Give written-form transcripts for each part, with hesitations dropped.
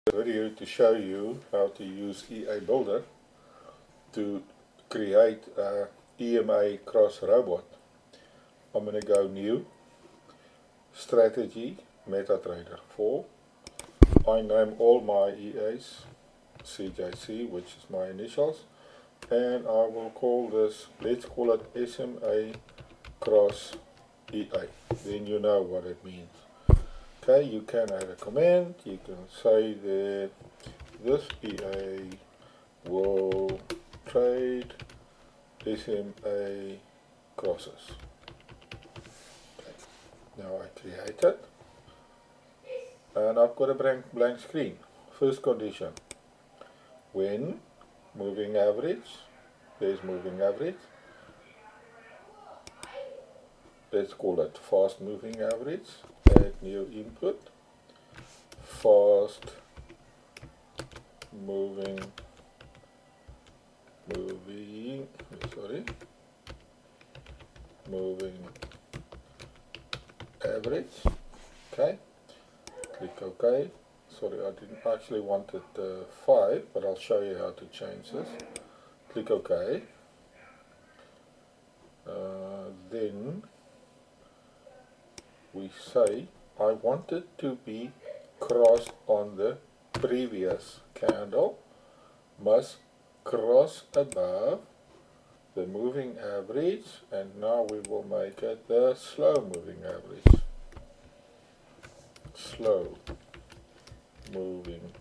Video to show you how to use EABuilder to create a EMA cross robot. I'm going to go new, strategy, MetaTrader 4. I name all my EAs CJC, which is my initials, and I will call this, let's call it SMA cross EA. Then you know what it means. Okay, you can add a comment. You can say that this EA will trade SMA crosses. Okay. Now I create it, and I've got a blank screen. First condition, when moving average, there's moving average. Let's call it fast moving average. Add new input, fast moving average. Okay, click OK. Sorry, I didn't actually want it 5, but I'll show you how to change this. Click OK. Then we say I want it to be crossed on the previous candle, must cross above the moving average, and now we will make it the slow moving average. Slow moving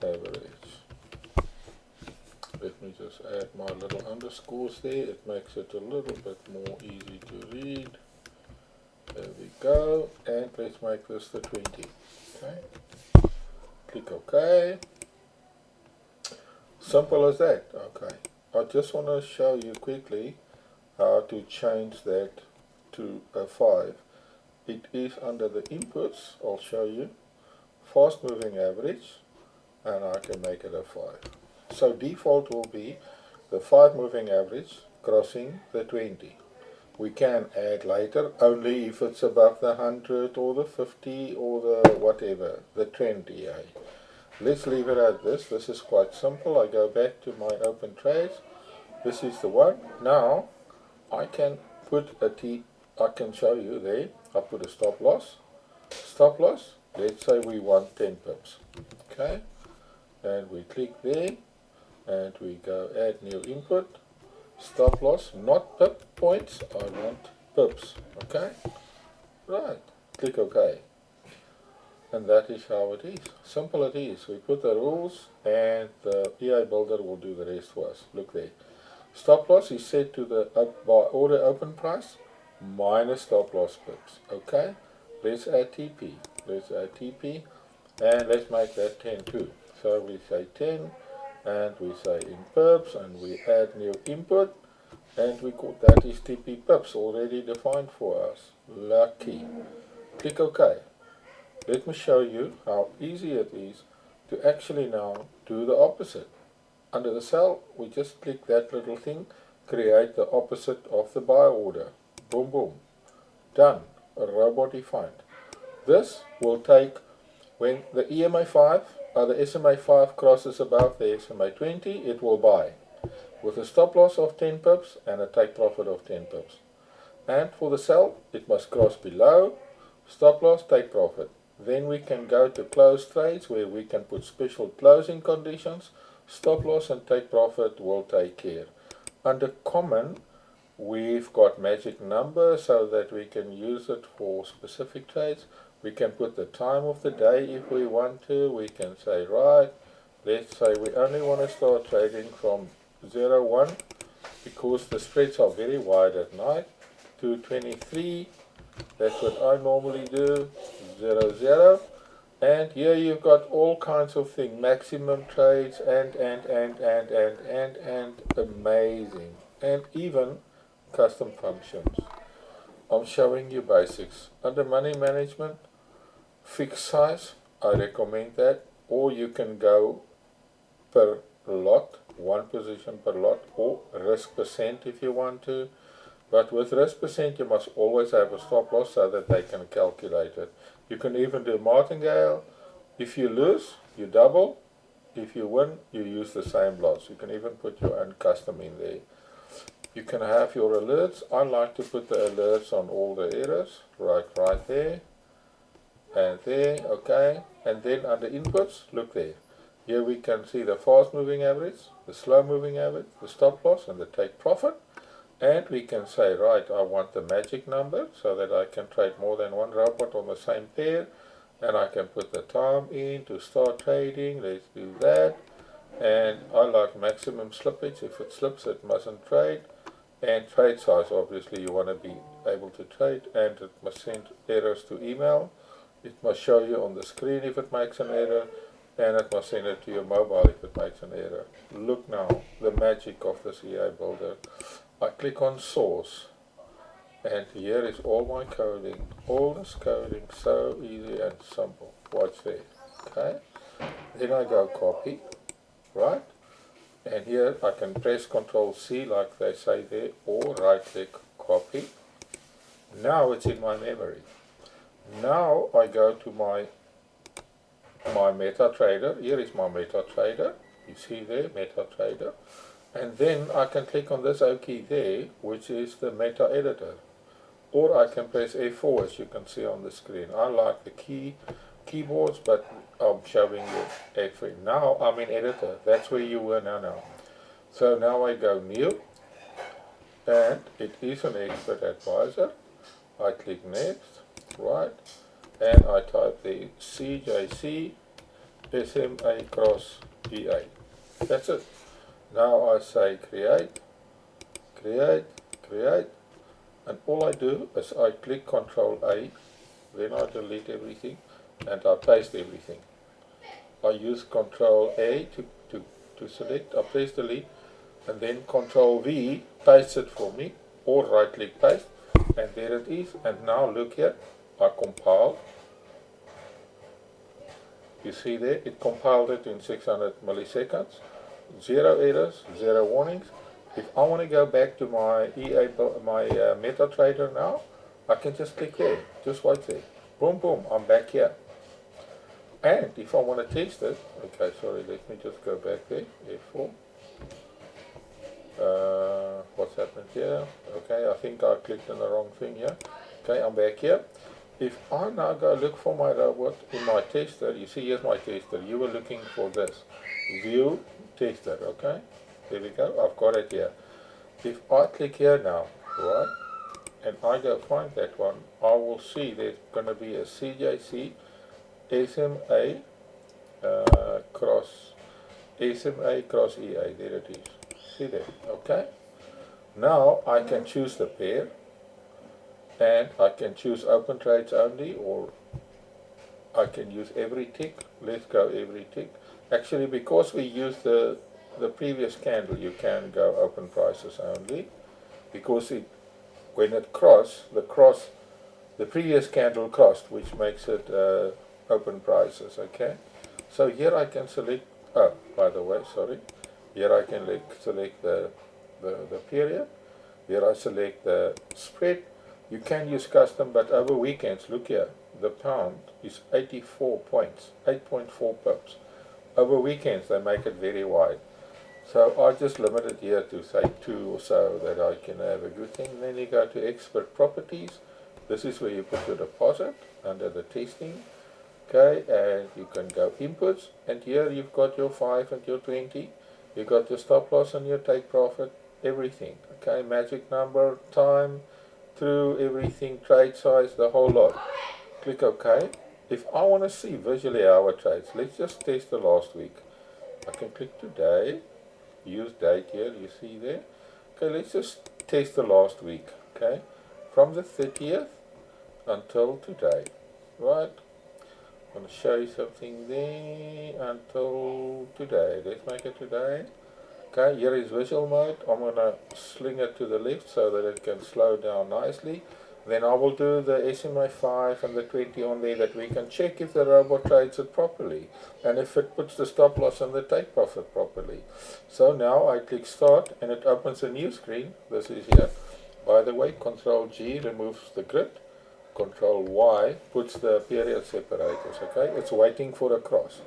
average. Let me just add my little underscores there, it makes it a little bit more easy to read. There we go, and let's make this the 20. Okay, click OK. Simple as that. Okay, I just want to show you quickly how to change that to a 5. It is under the inputs. I'll show you fast moving average, and I can make it a 5. So default will be the 5 moving average crossing the 20. We can add later only if it's above the 100 or the 50 or the whatever, the trend EA. Let's leave it at this. This is quite simple. I go back to my open trades. This is the one. Now I can put a I can show you there. I put a stop loss. Stop loss, let's say we want 10 pips. Okay, and we click there and we go add new input. Stop loss, not pip points, I want pips. Okay, right, click OK, and that is how it is. Simple it is. We put the rules and the EABuilder will do the rest for us. Look there, stop loss is set to the by order open price minus stop loss pips. Okay, let's add TP, and let's make that 10 too. So we say 10 and we say in pips, and we add new input, and we call that is TP pips already defined for us. Lucky. Click OK. Let me show you how easy it is to actually now do the opposite. Under the sell, we just click that little thing, create the opposite of the buy order. Boom, boom. Done. A robot defined. This will take, when the EMA 5, the SMA 5 crosses above the SMA 20, it will buy with a stop loss of 10 pips and a take profit of 10 pips. And for the sell, it must cross below, stop loss, take profit. Then we can go to close trades where we can put special closing conditions. Stop loss and take profit will take care. Under common, we've got magic number so that we can use it for specific trades. We can put the time of the day if we want to. We can say, right, let's say we only want to start trading from 01 because the spreads are very wide at night to 23. That's what I normally do, 00. And here you've got all kinds of things, maximum trades and amazing. And even custom functions. I'm showing you basics. Under money management, fixed size, I recommend that, or you can go per lot, one position per lot, or risk percent if you want to. But with risk percent, you must always have a stop loss so that they can calculate it. You can even do martingale, If you lose, you double. If you win, you use the same loss. You can even put your own custom in there. You can have your alerts. I like to put the alerts on all the errors, right there and there, okay. And then under inputs, look there. Here we can see the fast moving average, the slow moving average, the stop loss, and the take profit. And we can say, right, I want the magic number so that I can trade more than one robot on the same pair. And I can put the time in to start trading. Let's do that. And I like maximum slippage. If it slips, it mustn't trade. And trade size, obviously you want to be able to trade, and it must send errors to email. It must show you on the screen if it makes an error, and it must send it to your mobile if it makes an error. Look now, the magic of this EABuilder. I click on source, and here is all my coding. All this coding, so easy and simple. Watch there, okay? Then I go copy, right? And here I can press Ctrl C like they say there, or right click copy. Now it's in my memory. Now I go to my MetaTrader. Here is my MetaTrader. You see there, MetaTrader. And then I can click on this O key there, which is the meta editor. Or I can press F4 as you can see on the screen. I like the keyboards, but I'm showing you F3. Now I'm in editor. That's where you were now. So now I go new, and it is an expert advisor. I click next, right, and I type the CJC SMA cross EA. That's it. Now I say create, and all I do is I click Ctrl A, then I delete everything, and I paste everything. I use Ctrl A to select, I press delete, and then Ctrl V pastes it for me, or right click paste, and there it is. And now look here, I compile. You see there, it compiled it in 600 milliseconds, 0 errors, 0 warnings. If I want to go back to my MetaTrader now, I can just click there, just wait there. Boom, boom, I'm back here. And if I want to test it, okay, sorry, let me just go back there, F4. What's happened here? Okay, I think I clicked on the wrong thing here. Okay, I'm back here. If I now go look for my robot in my tester, you see here's my tester. You were looking for this. View tester, okay? There we go, I've got it here. If I click here now, right, and I go find that one, I will see there's going to be a CJC SMA cross EA. There it is. See there, okay? Now I can choose the pair, and I can choose open trades only, or I can use every tick. Let's go every tick. Actually, because we use the previous candle, you can go open prices only, because when it the previous candle crossed, which makes it open prices, okay? So here I can select, oh, by the way, sorry, here I can select the period, here I select the spread. You can use custom, but over weekends, look here, the pound is 84 points, 8.4 pips. Over weekends they make it very wide. So I just limit it here to say 2 or so, that I can have a good thing. Then you go to expert properties. This is where you put your deposit under the testing. Okay, and you can go inputs, and here you've got your 5 and your 20. You've got your stop loss and your take profit, everything. Okay, magic number, time, through everything, trade size, the whole lot. Click OK. If I want to see visually our trades, let's just test the last week. I can click today, use date here, you see there. Okay, let's just test the last week. Okay, from the 30th until today, right? I'm going to show you something there until today. Let's make it today. Okay, here is visual mode. I'm going to sling it to the left so that it can slow down nicely. Then I will do the SMA 5 and the 20 on there, that we can check if the robot trades it properly and if it puts the stop loss and the take profit properly. So now I click start and it opens a new screen. This is here. By the way, Ctrl G removes the grid. Control Y puts the period separators, okay? It's waiting for a cross.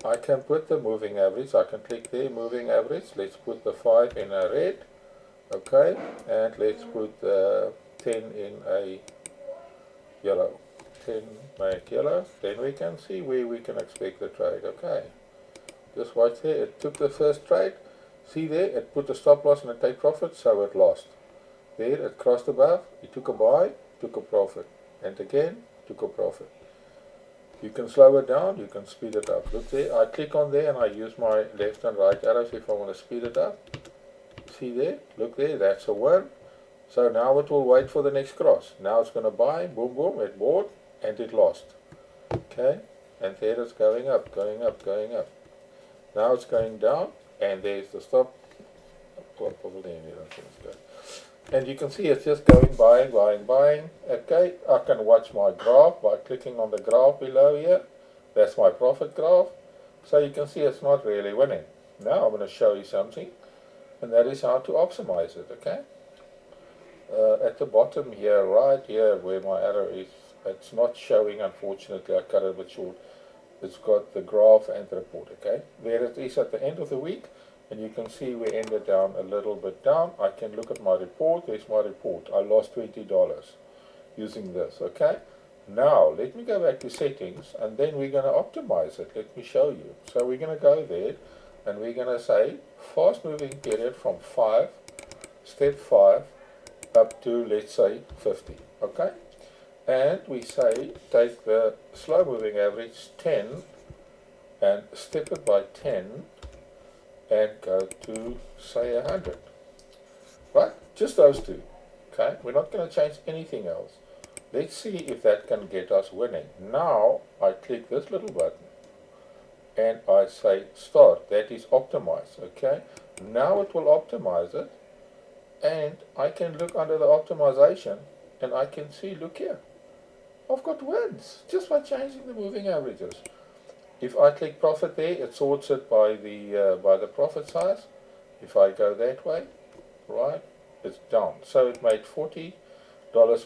I can put the moving average, I can click there, moving average, let's put the 5 in a red, okay, and let's put the 10 in a yellow. 10 make yellow, then we can see where we can expect the trade, okay. Just watch there, it took the first trade, see there, it put a stop loss and a take profit, so it lost. There, it crossed above, it took a buy, took a profit, and again, took a profit. You can slow it down, you can speed it up. Look there, I click on there and I use my left and right arrows if I want to speed it up. See there, look there, that's a win. So now it will wait for the next cross. Now it's going to buy, boom, boom, it bought, and it lost. Okay, and there it's going up, going up, going up. Now it's going down, and there's the stop. And you can see it's just going, buying, buying, buying. Okay, I can watch my graph by clicking on the graph below here. That's my profit graph. So you can see it's not really winning. Now I'm going to show you something, and that is how to optimize it, okay? At the bottom here, right here where my arrow is, it's not showing, unfortunately, I cut it a bit short. It's got the graph and the report, okay? There it is at the end of the week, and you can see we ended down a little bit down. I can look at my report, there's my report. I lost $20 using this, okay? Now, let me go back to settings, and then we're going to optimize it. Let me show you. So we're going to go there, and we're going to say fast moving period from 5, step 5, up to, let's say, 50, okay? And we say take the slow moving average 10 and step it by 10 and go to, say, 100, right? Just those two, okay? We're not going to change anything else. Let's see if that can get us winning. Now I click this little button and I say start. That is optimize, okay? Now it will optimize it, and I can look under the optimization and I can see, look here, I've got wins just by changing the moving averages. If I click profit there, it sorts it by the profit size. If I go that way, right, it's down. So it made $40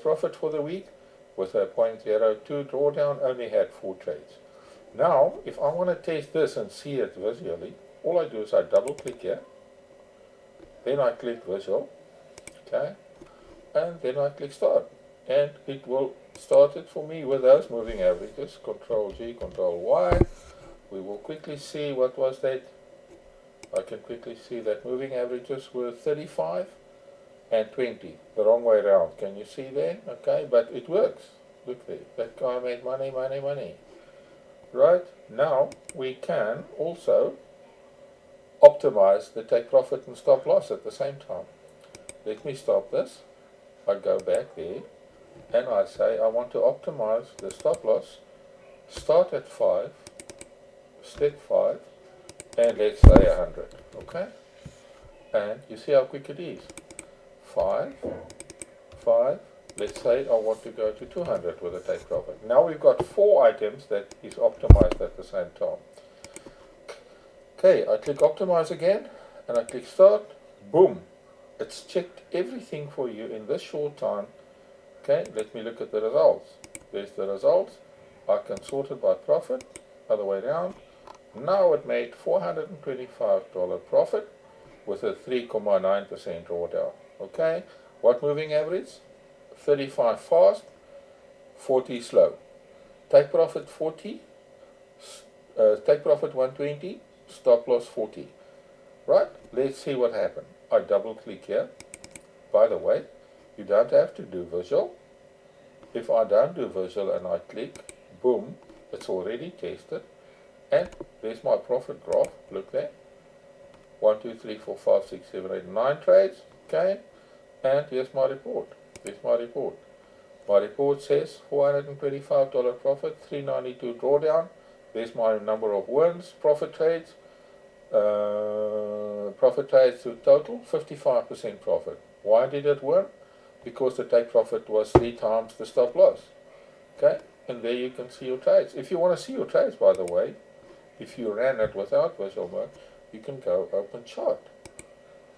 profit for the week with a 0.02 drawdown, only had 4 trades. Now, if I want to test this and see it visually, all I do is I double click here, then I click visual, okay, and then I click start, and it will start it for me with those moving averages. Control G, Control Y. We will quickly see what was that. I can quickly see that moving averages were 35 and 20, the wrong way around. Can you see there? Okay, but it works. Look there, that guy made money, money, money. Right, now we can also optimize the take profit and stop loss at the same time. Let me stop this. I go back there and I say I want to optimize the stop loss. Start at 5, step 5, and let's say 100, okay? And you see how quick it is. 5, 5, let's say I want to go to 200 with a take profit. Now we've got 4 items that is optimized at the same time. Okay, I click optimize again and I click start, boom. It's checked everything for you in this short time. Okay, let me look at the results. There's the results. I can sort it by profit, other way around. Now it made $425 profit with a 3.9% drawdown. Okay, what moving average? 35 fast, 40 slow. Take profit 40, take profit 120, stop loss 40. Right, let's see what happened. I double click here. By the way, you don't have to do visual. If I don't do visual and I click, boom, it's already tested. And there's my profit graph. Look there. 1, 2, 3, 4, 5, 6, 7, 8, 9 trades. Okay. And here's my report. Here's my report. My report says $425 profit, 392 drawdown. There's my number of wins, profit trades. Profit trades to total 55% profit. Why did it work? Because the take profit was 3 times the stop loss. Okay, and there you can see your trades. If you want to see your trades, by the way, if you ran it without visual mode, you can go open chart.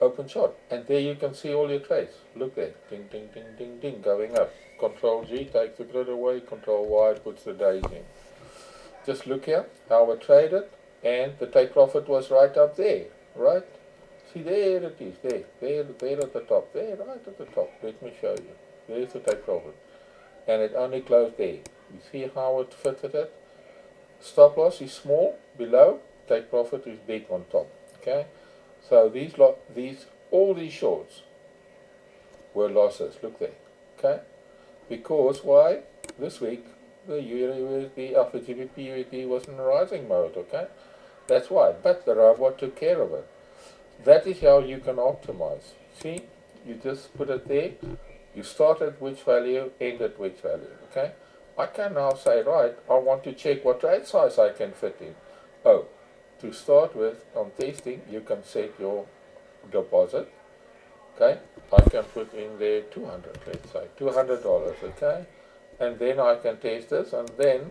open short, and there you can see all your trades. Look there, ding, ding, ding, ding, ding, going up. Control G takes the grid away, Control Y puts the days in. Just look here, how I traded, and the take profit was right up there, right? See, there it is, there at the top, there, right at the top. Let me show you. There's the take profit. And it only closed there. You see how it fitted it? Stop loss is small below, take profit is big on top. Okay? So all these shorts were losses. Look there. Okay? Because why? This week the USD after GBP USD was in rising mode, okay? That's why. But the robot took care of it. That is how you can optimize. See? You just put it there. You start at which value, end at which value, okay? I can now say, right, I want to check what trade size I can fit in. Oh, to start with, on testing, you can set your deposit, okay? I can put in there 200, let's say, $200, okay? And then I can test this, and then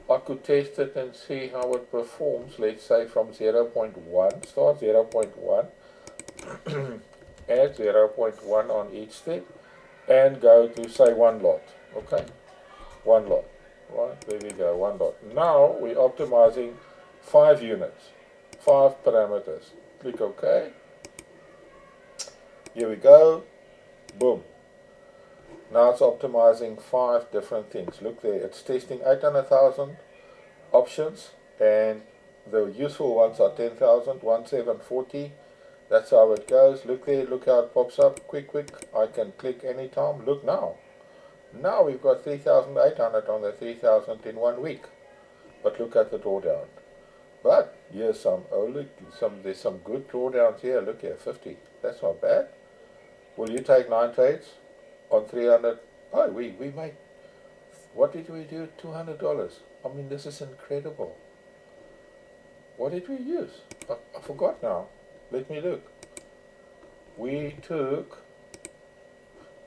I could test it and see how it performs, let's say from 0.1, start 0.1, add 0.1 on each step, and go to say one lot, okay? One lot, right? There we go, one lot. Now we're optimizing 5 units, 5 parameters. Click OK. Here we go. Boom. Now it's optimizing 5 different things. Look there, it's testing 800,000 options, and the useful ones are 10,000, 1740. That's how it goes. Look there, look how it pops up. Quick. I can click anytime. Look now. Now we've got 3,800 on the 3,000 in 1 week. But look at the drawdown. But here's there's some good drawdowns here. Look here, 50. That's not bad. Will you take 9 trades on 300? Oh, we made, what did we do? $200. I mean, this is incredible. What did we use? I forgot now. Let me look. We took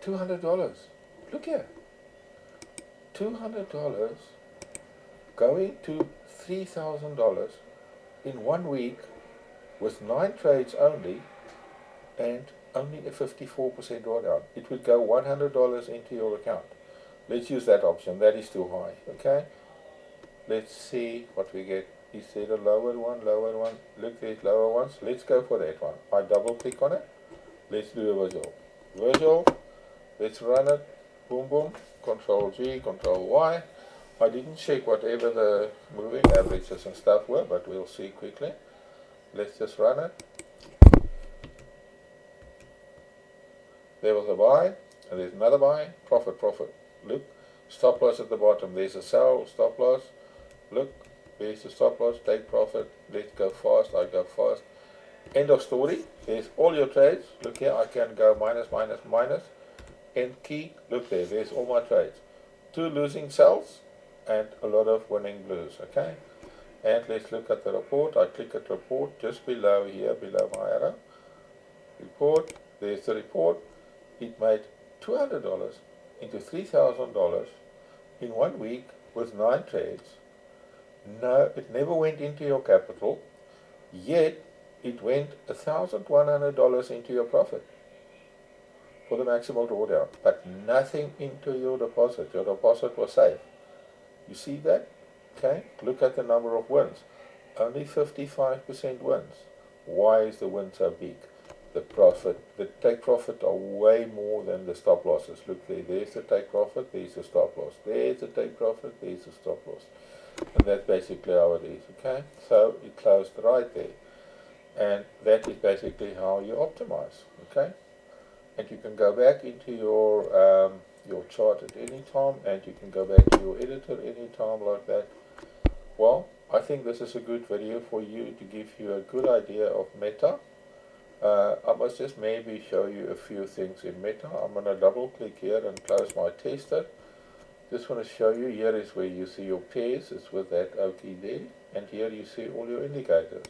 $200. Look here. $200 going to $3,000 in 1 week with 9 trades only, and only a 54% drawdown. It would go $100 into your account. Let's use that option. That is too high. Okay? Let's see what we get. Is there a lower one? Look, there's lower ones. Let's go for that one. I double click on it. Let's do a visual. Let's run it. Boom, boom. Control G, Control Y. I didn't check whatever the moving averages and stuff were, but we'll see quickly. Let's just run it. There was a buy, and there's another buy. Profit. Look, stop loss at the bottom. There's a sell, stop loss. Look, there's the stop loss, take profit. Let's go fast. I go fast. End of story. There's all your trades. Look here, I can go minus. End key. Look there, there's all my trades. 2 losing sells and a lot of winning blues. Okay? And let's look at the report. I click at report just below here, below my arrow. Report. There's the report. It made $200 into $3,000 in 1 week with 9 trades. No, it never went into your capital, yet it went $1,100 into your profit for the maximal drawdown, but nothing into your deposit. Your deposit was safe. You see that? Okay, look at the number of wins. Only 55% wins. Why is the win so big? The take profit are way more than the stop losses. Look there, there's the take profit, there's the stop loss. There's the take profit, there's the stop loss. And that's basically how it is, okay? So it closed right there. And that is basically how you optimize, okay? And you can go back into your chart at any time, and you can go back to your editor any time like that. Well, I think this is a good video for you to give you a good idea of Meta. I must just maybe show you a few things in Meta. I'm going to double click here and close my tester. Just want to show you, here is where you see your pairs, it's with that OK there, and here you see all your indicators.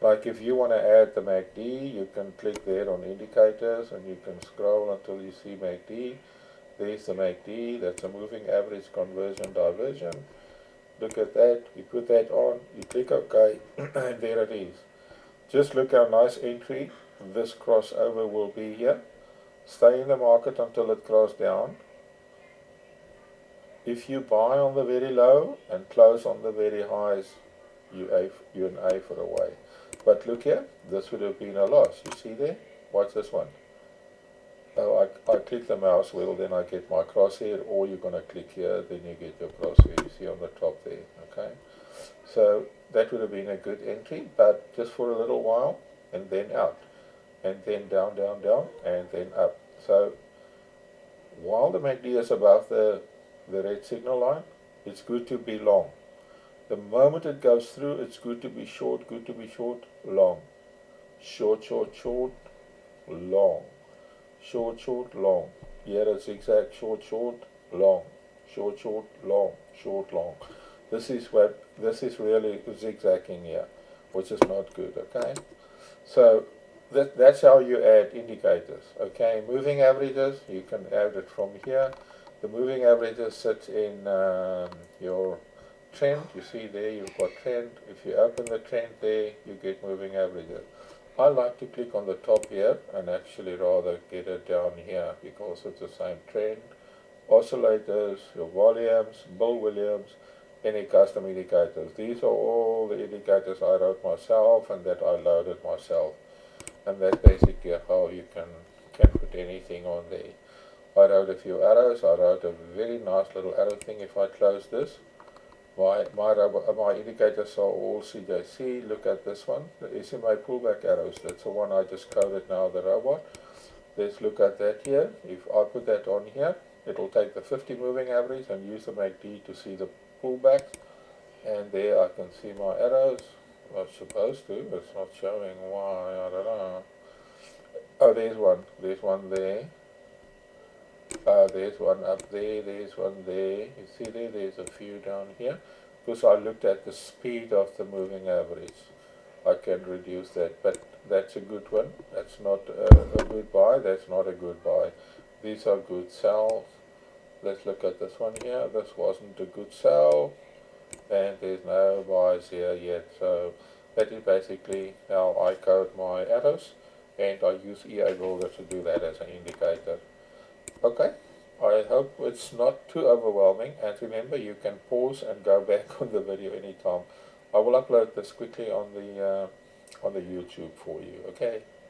Like if you want to add the MACD, you can click there on indicators and you can scroll until you see MACD. There's the MACD, that's a moving average conversion diversion. Look at that, you put that on, you click OK, and there it is. Just look how nice entry this crossover will be here. Stay in the market until it crosses down. If you buy on the very low and close on the very highs, you're an A for a way. But look here, this would have been a loss. You see there? What's this one? Oh, I click the mouse wheel, then I get my crosshair, or you're going to click here, then you get your crosshair. You see on the top there, okay? So that would have been a good entry, but just for a little while, and then out, and then down, down, down, and then up. So while the MACD is above the red signal line, it's good to be long. The moment it goes through, it's good to be short, long. Short, short, short, long. Short, short, long. Here a zigzag, short, short, long. Short, short, long, short, long. This is really zigzagging here, which is not good, okay? So that's how you add indicators, okay? Moving averages, you can add it from here. The moving averages sit in your trend. You see there, you've got trend. If you open the trend there, you get moving averages. I like to click on the top here and actually rather get it down here because it's the same trend. Oscillators, your volumes, Bill Williams, any custom indicators. These are all the indicators I wrote myself and that I loaded myself. And that's basically how you can put anything on there. I wrote a few arrows. I wrote a very nice little arrow thing. If I close this, my indicators are all CJC. Look at this one, the Sma Pullback Arrows. That's the one I just coded now, the robot. Let's look at that here. If I put that on here, it will take the 50 moving average and use the MACD to see the pullbacks. And there I can see my arrows. I'm supposed to. It's not showing why. I don't know. Oh, there's one. There's one there. There's one up there, there's one there. You see there, there's a few down here. Because I looked at the speed of the moving average. I can reduce that, but that's a good one. That's not a good buy, that's not a good buy. These are good sells. Let's look at this one here. This wasn't a good sell, and there's no buys here yet. So that is basically how I code my arrows, and I use EABuilder to do that as an indicator. Okay, I hope it's not too overwhelming, and remember you can pause and go back on the video anytime. I will upload this quickly on the YouTube for you, okay?